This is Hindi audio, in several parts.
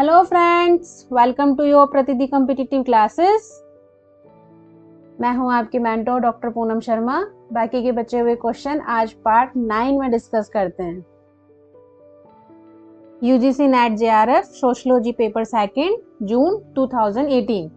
Hello friends, welcome to your Pratidin competitive classes. मैं हूं आपकी मेंटोर डॉक्टर पूनम शर्मा। बाकी के बचे हुए क्वेश्चन आज पार्ट 9 में डिस्कस करते हैं। UGC NET JRF sociology paper second June 2018।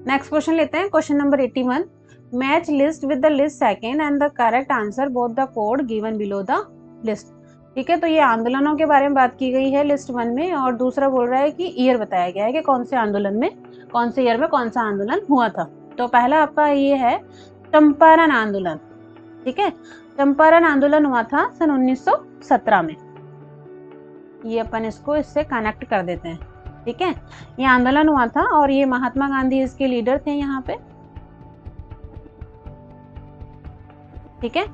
Next question लेते हैं, question number 81। Match list with the list second and the correct answer both the code given below the list. ठीक है, तो ये आंदोलनों के बारे में बात की गई है लिस्ट 1 में, और दूसरा बोल रहा है कि ईयर बताया गया है कि कौन से आंदोलन में, कौन से ईयर में कौन सा आंदोलन हुआ था। तो पहला आपका ये है चंपारण आंदोलन। ठीक है, चंपारण आंदोलन हुआ था सन 1917 में। ये अपन इसको इससे कनेक्ट कर देते हैं। ठीक है, ये आंदोलन हुआ था और ये महात्मा गांधी इसके लीडर थे यहाँ पे। ठीक है,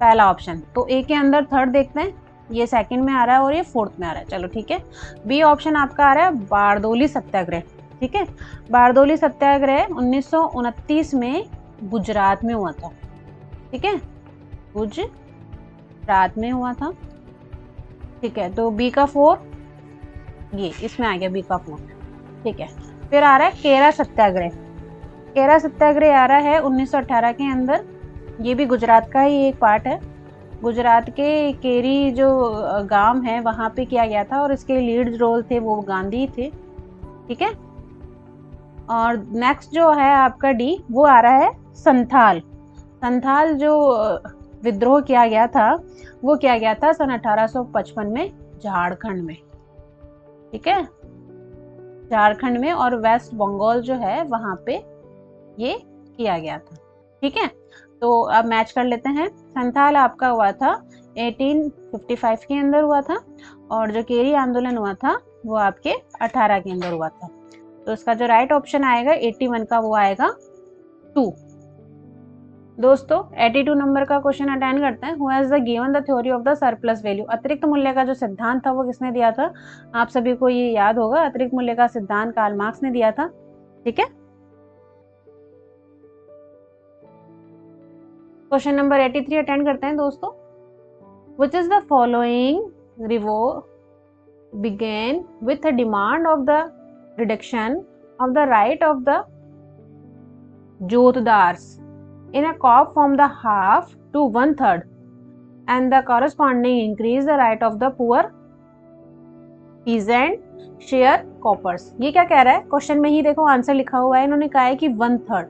पहला ऑप्शन। तो ए के अंदर थर्ड देखते हैं, ये सेकंड में आ रहा है और ये फोर्थ में आ रहा है। चलो ठीक है, बी ऑप्शन आपका आ रहा है बारदोली सत्याग्रह। ठीक है, बारदोली सत्याग्रह 1929 में गुजरात में हुआ था। ठीक है, गुजरात में हुआ था। ठीक है, तो बी का 4 ये इसमें आ गया, बी का 4। ठीक है, फिर आ रहा है केरा सत्याग्रह। केरा सत्याग्रह आ रहा है 1918 के अंदर। ये भी गुजरात का ही एक पार्ट है। गुजरात के केरी जो गांव है वहां पे किया गया था और इसके लीड रोल थे वो गांधी थे। ठीक है, और नेक्स्ट जो है आपका डी, वो आ रहा है संथाल। संथाल जो विद्रोह किया गया था वो किया गया था सन 1855 में झारखंड में। ठीक है, झारखंड में और वेस्ट बंगाल जो है वहां पे ये किया गया था। ठीक है, तो अब मैच कर लेते हैं। संथाल आपका हुआ था 1855 के अंदर हुआ था और जो केरी आंदोलन हुआ था वो आपके 18 के अंदर हुआ था। तो इसका जो राइट ऑप्शन आएगा 81 का, वो आएगा 2। दोस्तों 82 नंबर का क्वेश्चन अटेंड करते हैं। Who has the given the theory of the surplus value. अतिरिक्त मूल्य का जो सिद्धांत था वो किसने दिया था? आप सभी को ये याद होगा, अतिरिक्त मूल्य का सिद्धांत कार्ल मार्क्स ने दिया था। ठीक है, क्वेश्चन नंबर 83 अटेंड करते हैं दोस्तों। Which is the following revolt began with a demand of the reduction of the right of the jotdars in a crop from the half to 1/3 and the corresponding increase the right of the poor peasant sharecroppers। ये क्या कह रहा है? क्वेश्चन में ही देखो आंसर लिखा हुआ है, इन्होंने कहा है कि 1/3।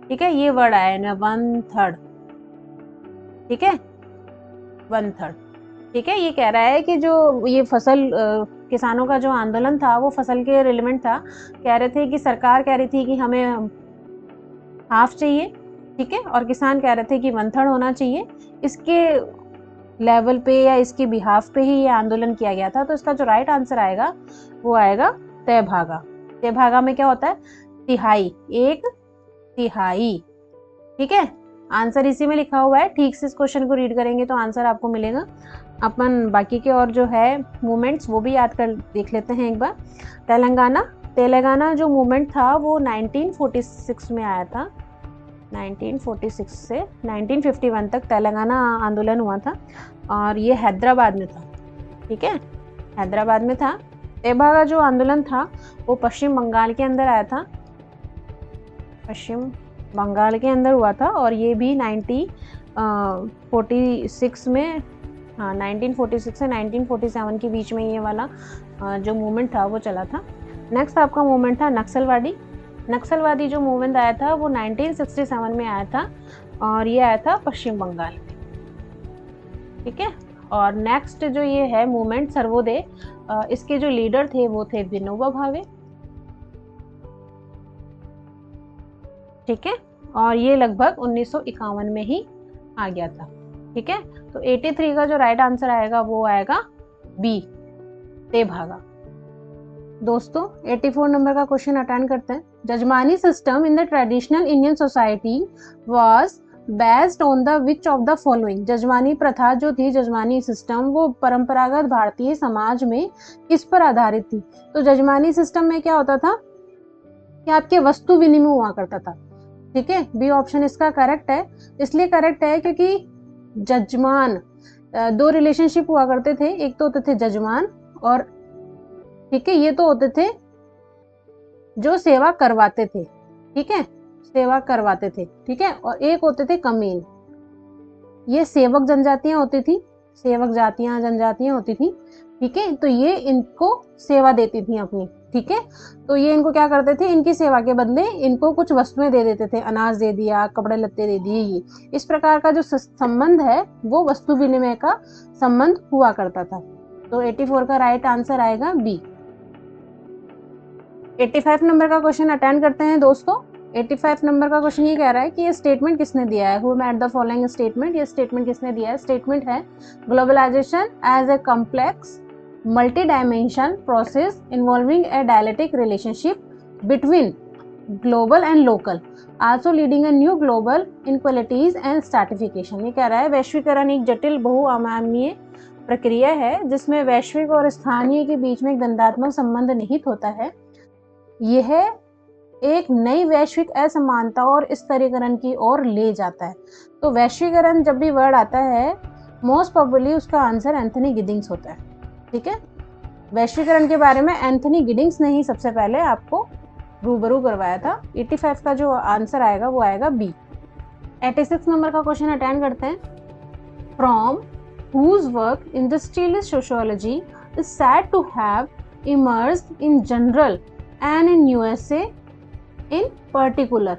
ठीक है, ये वर्ड आया ना 1/3। ठीक है, 1/3। ठीक है, ये कह रहा है कि जो ये फसल किसानों का जो आंदोलन था वो फसल के रिलेवेंट था। कह रहे थे कि सरकार कह रही थी कि हमें हाफ चाहिए। ठीक है, और किसान कह रहे थे कि 1/3 होना चाहिए। इसके लेवल पे या इसके बिहाफ पे ही ये आंदोलन किया गया था। तो इसका जो राइट आंसर आएगा वो आएगा तेभागा। तेभागा में क्या होता है? तिहाई, 1/3। ठीक है, आंसर इसी में लिखा हुआ है। ठीक से इस क्वेश्चन को रीड करेंगे तो आंसर आपको मिलेगा। अपन बाकी के और जो है मूवमेंट्स वो भी याद कर देख लेते हैं एक बार। तेलंगाना जो मूवमेंट था वो 1946 में आया था। 1946 से 1951 तक तेलंगाना आंदोलन हुआ था और ये हैदराबाद में था। ठीक है, हैदराबाद में था। तेभागा जो आंदोलन था वो पश्चिम बंगाल के अंदर आया था, पश्चिम बंगाल के अंदर हुआ था और ये भी 1946 में, हाँ 1946 से 1947 के बीच में ये वाला जो मूवमेंट था वो चला था। नेक्स्ट आपका मूवमेंट था नक्सलवादी। नक्सलवादी जो मूवमेंट आया था वो 1967 में आया था और ये आया था पश्चिम बंगाल में। ठीक है, और नेक्स्ट जो ये है मूवमेंट सर्वोदय, इसके जो लीडर थे वो थे विनोबा भावे। ठीक है, और ये लगभग 1951 में ही आ गया था। ठीक है, तो 83 का जो राइट आंसर आएगा वो आएगा बी, तेभागा। दोस्तों 84 नंबर का क्वेश्चन अटेंड करते हैं। Jajmani system in the traditional Indian society was based on the which of the following. Jajmani प्रथा जो थी, जजमानी सिस्टम, वो परंपरागत भारतीय समाज में किस पर आधारित थी? तो जजमानी सिस्टम में क्या होता था कि आपके वस्तु विनिमय हुआ करता था। ठीक है, बी ऑप्शन इसका करेक्ट है। इसलिए करेक्ट है क्योंकि जजमान, दो रिलेशनशिप हुआ करते थे, एक तो होते थे जजमान और ठीक है, ये तो होते थे जो सेवा करवाते थे, ठीक है, सेवा करवाते थे, ठीक है। और एक होते थे कमीन, ये सेवक जनजातियां होती थी, सेवक जातियां जनजातियां होती थी, ठीक है। तो ये इनको सेवा देती थी अपनी, ठीक है। तो ये इनको क्या करते थे, इनकी सेवा के बदले इनको कुछ वस्तुएं दे देते थे, अनाज दे दिया, कपड़े लत्ते दे दिए। ये इस प्रकार का जो संबंध है वो वस्तु विनिमय का संबंध हुआ करता था। तो 84 का राइट आंसर आएगा बी। 85 नंबर का क्वेश्चन अटेंड करते हैं दोस्तों। 85 नंबर का क्वेश्चन ये कह रहा है कि ये स्टेटमेंट किसने दिया है, who made the following statement. ये स्टेटमेंट किसने दिया है, स्टेटमेंट है globalisation as a complex multi dimension process involving a dialectic relationship between global and local also leading a new global inequalities and stratification. ये कह रहा है वैश्वीकरण एक जटिल बहुआयामीय प्रक्रिया है जिसमें वैश्विक और स्थानीय के बीच में एक दंडात्मक संबंध निहित होता है। यह एक नई वैश्विक असमानता और स्तरीकरण की ओर ले जाता है। तो वैश्वीकरण जब भी वर्ड आता है मोस्ट प्रोबेबली उसका आंसर एंथनी गिडिंग्स होता है, ठीक है। वैश्वीकरण के बारे में एंथनी गिडिंग्स ने ही सबसे पहले आपको रूबरू करवाया था। 85 का जो आंसर आएगा वो आएगा बी। 86 नंबर का क्वेश्चन अटेंड करते हैं। From whose work industrialist sociology is said to have emerged in general and in USA in particular।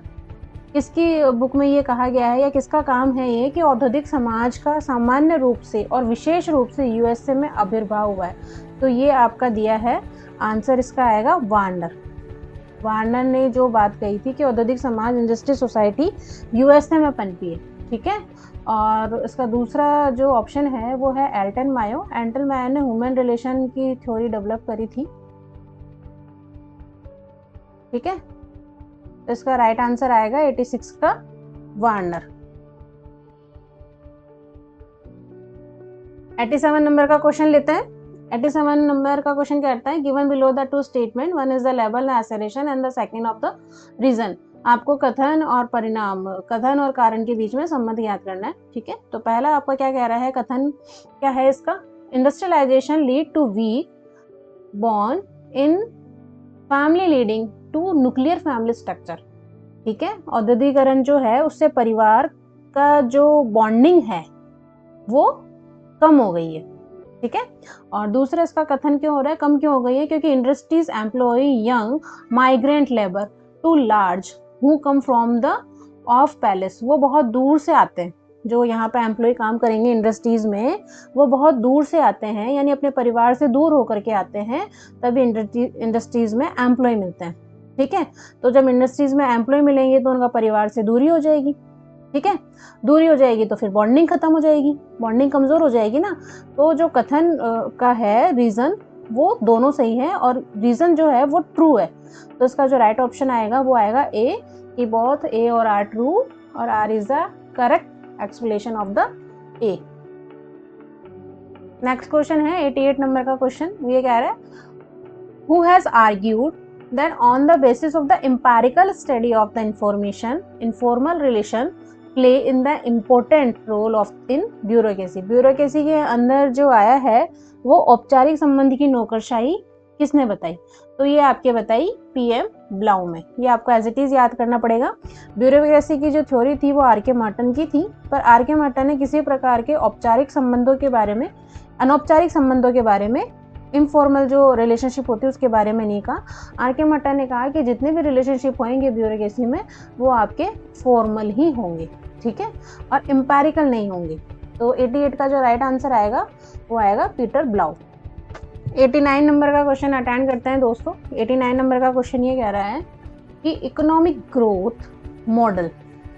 किसकी बुक में ये कहा गया है या किसका काम है ये कि औद्योगिक समाज का सामान्य रूप से और विशेष रूप से यूएसए में आविर्भाव हुआ है। तो ये आपका दिया है आंसर, इसका आएगा वार्नर। वार्नर ने जो बात कही थी कि औद्योगिक समाज इंडस्ट्री सोसाइटी यूएसए में पनपी है, ठीक है। और इसका दूसरा जो ऑप्शन है वो है एल्टन मायो। एल्टन मायो ने ह्यूमन रिलेशन की थ्योरी डेवलप करी थी, ठीक है। तो इसका राइट आंसर आएगा 86 का वार्नर। 87 नंबर का क्वेश्चन लेते हैं। 87 नंबर का क्वेश्चन कहता है given below the two statement one is the लेवल assertion and the second of the reason. आपको कथन और परिणाम, कथन और कारण के बीच में संबंध याद करना है, ठीक है। तो पहला आपका क्या कह रहा है, कथन क्या है इसका, industrialisation lead to weak bond in family leading to nuclear family structure, ठीक है। औद्योगिकरण जो है उससे परिवार का जो बॉन्डिंग है वो कम हो गई है, ठीक है। और दूसरा इसका कथन क्यों हो रहा है, कम क्यों हो गई है, क्योंकि industries employ young migrant labour to large who come from the of palace. वो बहुत दूर से आते हैं, जो यहाँ पे एम्प्लॉय काम करेंगे इंडस्ट्रीज में वो बहुत दूर से आते हैं, यानी अपने परिवार से दूर होकर के आते हैं, तभी इंडस्ट्रीज में एम्प्लॉय मिलते हैं, ठीक है। तो जब इंडस्ट्रीज में एम्प्लॉय मिलेंगे तो उनका परिवार से दूरी हो जाएगी, ठीक है। दूरी हो जाएगी तो फिर बॉन्डिंग खत्म हो जाएगी, बॉन्डिंग कमजोर हो जाएगी ना। तो जो कथन का है रीजन वो दोनों सही है और रीजन जो है वो ट्रू है। तो इसका जो राइट ऑप्शन आएगा वो आएगा ए, कि बोथ ए और आर ट्रू और R is the correct explanation of the A. Next question है 88 नंबर का क्वेश्चन। ये कह रहा है who has argued that on the basis of the empirical study of the information informal relation play in the important role of in bureaucracy. Bureaucracy के अंदर जो आया है वो औपचारिक संबंध की नौकरशाही किसने बताई, तो ये आपके बताई पीएम ब्लाउ में। ये आपको एज इट इज याद करना पड़ेगा। ब्यूरोक्रेसी की जो थ्योरी थी वो आर के मार्टन की थी, पर आर के मार्टन ने किसी प्रकार के औपचारिक संबंधों के बारे में, अनौपचारिक संबंधों के बारे में, इनफॉर्मल जो रिलेशनशिप होती है उसके बारे में नहीं कहा। आर के मार्टन ने कहा कि जितने भी रिलेशनशिप होंगे ब्यूरोक्रेसी में वो आपके फॉर्मल ही होंगे, ठीक है, और एम्पिरिकल नहीं होंगे। तो 88 का जो राइट आंसर आएगा वो आएगा पीटर ब्लाउ। 89 नंबर का क्वेश्चन अटेंड करते हैं दोस्तों। 89 नंबर का क्वेश्चन ये कह रहा है कि economic growth model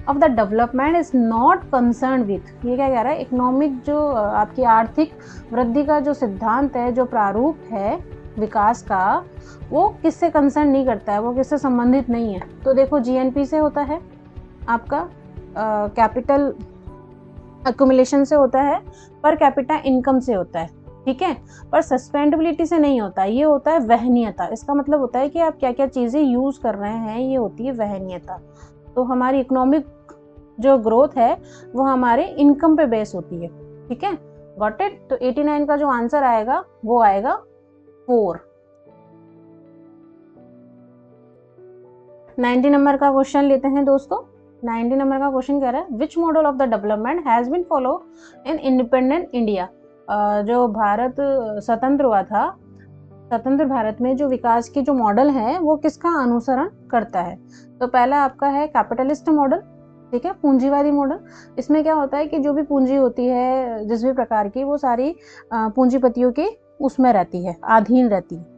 of the development is not concern with. ये क्या कह रहा है, इकोनॉमिक जो आपकी आर्थिक वृद्धि का जो सिद्धांत है, जो प्रारूप है विकास का, वो किससे कंसर्न नहीं करता है, वो किससे संबंधित नहीं है। तो देखो जीएनपी से होता है, आपका कैपिटल एक्युमुलेशन से होता है, पर कैपिटा इनकम से होता है, ठीक है, पर सस्पेंडेबिलिटी से नहीं होता। ये होता है वहनीयता। इसका मतलब होता है कि आप क्या क्या चीज़ें यूज़ कर रहे हैं, ये होती है वहनीयता। तो हमारी इकोनॉमिक जो ग्रोथ है वो हमारे इनकम पे बेस होती है, ठीक है, गॉट इट। तो 89 का जो आंसर आएगा वो आएगा 4। 90 नंबर का क्वेश्चन लेते हैं दोस्तों। 90 नंबर का क्वेश्चन कह रहा है which model of the development has been follow in independent India. जो भारत स्वतंत्र हुआ था, स्वतंत्र भारत में जो विकास की जो मॉडल है वो किसका अनुसरण करता है। तो पहला आपका है कैपिटलिस्ट मॉडल, ठीक है, पूंजीवादी मॉडल। इसमें क्या होता है कि जो भी पूंजी होती है जिस भी प्रकार की, वो सारी पूंजीपतियों के उसमें रहती है, अधीन रहती है,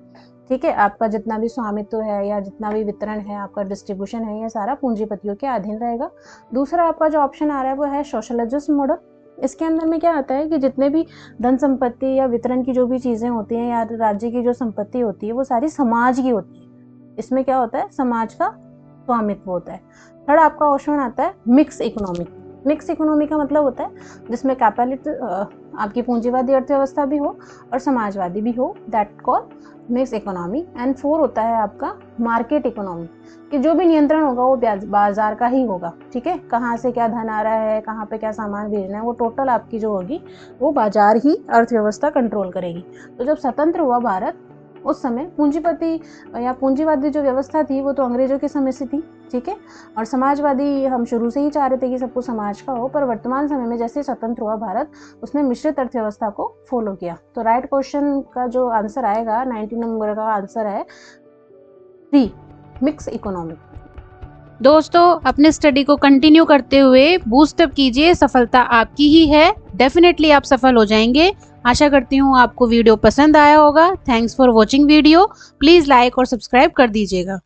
ठीक है। आपका जितना भी स्वामित्व है या जितना भी वितरण है, आपका डिस्ट्रीब्यूशन है, ये सारा पूंजीपतियों के अधीन रहेगा। दूसरा आपका जो ऑप्शन आ रहा है वो है सोशलिस्ट मॉडल। इसके अंदर में क्या आता है कि जितने भी धन संपत्ति या वितरण की जो भी चीज़ें होती हैं या राज्य की जो संपत्ति होती है वो सारी समाज की होती है। इसमें क्या होता है, समाज का स्वामित्व होता है। थर्ड आपका ऑप्शन आता है मिक्स इकोनॉमी। मिक्स इकोनॉमी का मतलब होता है जिसमें आपकी पूंजीवादी अर्थव्यवस्था भी हो और समाजवादी भी हो, that call mix economy. And 4 होता है आपका मार्केट इकोनॉमी, कि जो भी नियंत्रण होगा वो बाजार का ही होगा, ठीक है। कहाँ से क्या धन आ रहा है, कहाँ पे क्या सामान भेजना है, वो टोटल आपकी जो होगी वो बाजार ही अर्थव्यवस्था कंट्रोल करेगी। तो जब स्वतंत्र हुआ भारत, उस समय पूंजीपति या पूंजीवादी जो व्यवस्था थी वो तो अंग्रेजों के समय से थी, ठीक है। और समाजवादी हम शुरू से ही चाह रहे थे कि सब कुछ समाज का हो, पर वर्तमान समय में जैसे स्वतंत्र हुआ भारत, उसने मिश्रित अर्थव्यवस्था को फॉलो किया। तो राइट क्वेश्चन का जो आंसर आएगा 90 नंबर का आंसर है 3, मिक्स इकोनॉमी। दोस्तों अपने स्टडी को कंटिन्यू करते हुए बूस्टअप कीजिए, सफलता आपकी ही है, डेफिनेटली आप सफल हो जाएंगे। आशा करती हूँ आपको वीडियो पसंद आया होगा। Thanks for watching video. Please like और सब्सक्राइब कर दीजिएगा।